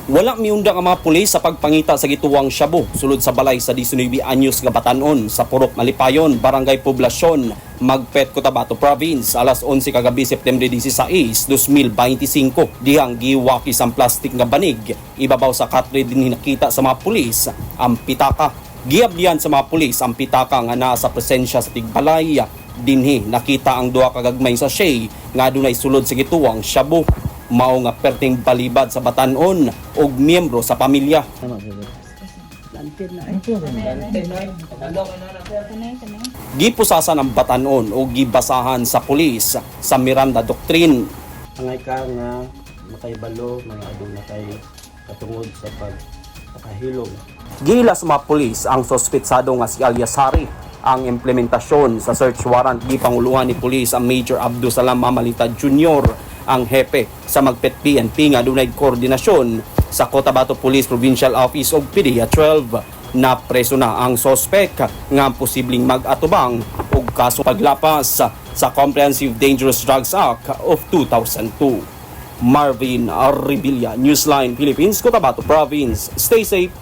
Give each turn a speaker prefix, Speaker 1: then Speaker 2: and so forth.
Speaker 1: Wala miunda ang mga pulis sa pagpangita sa gituohang shabu sulod sa balay sa 19 anyos nga batan-on sa Purok Malipayon, Barangay Poblasyon, Magpet, Cotabato Province, alas 11 kagabi September 16, 2025. Dihang giwakis ang plastik nga banig, ibabaw sa katre din nakita sa mga pulis ang pitaka. Giabdihan sa mga pulis ang pitaka nga naa sa presensya sa tigbalay. Dinhi nakita ang duha ka gagmay sachet nga adunay sulod sa gituohang shabu. Mao nga perting balibad sa batan-on og miyembro sa pamilya. Gipusasan ang batan-on o gibasahan sa pulis sa Miranda Doctrine.
Speaker 2: Angay ka nga makaibalo mga aduna kay katungod sa pagpakahilom.
Speaker 1: Gila sa mga pulis ang sospetsado nga si alias Hari. Ang implementasyon sa search warrant gipanguluhan ni pulis ang Major Abdul Salam Mamalita Jr., ang hepe sa Magpet PNP nga dunay koordinasyon sa Cotabato Police Provincial Office of PDEA 12. Na preso na ang sospek nga posibleng mag-atubang og kaso paglapas sa Comprehensive Dangerous Drugs Act of 2002. Marvin Revilla, Newsline Philippines, Cotabato Province. Stay safe.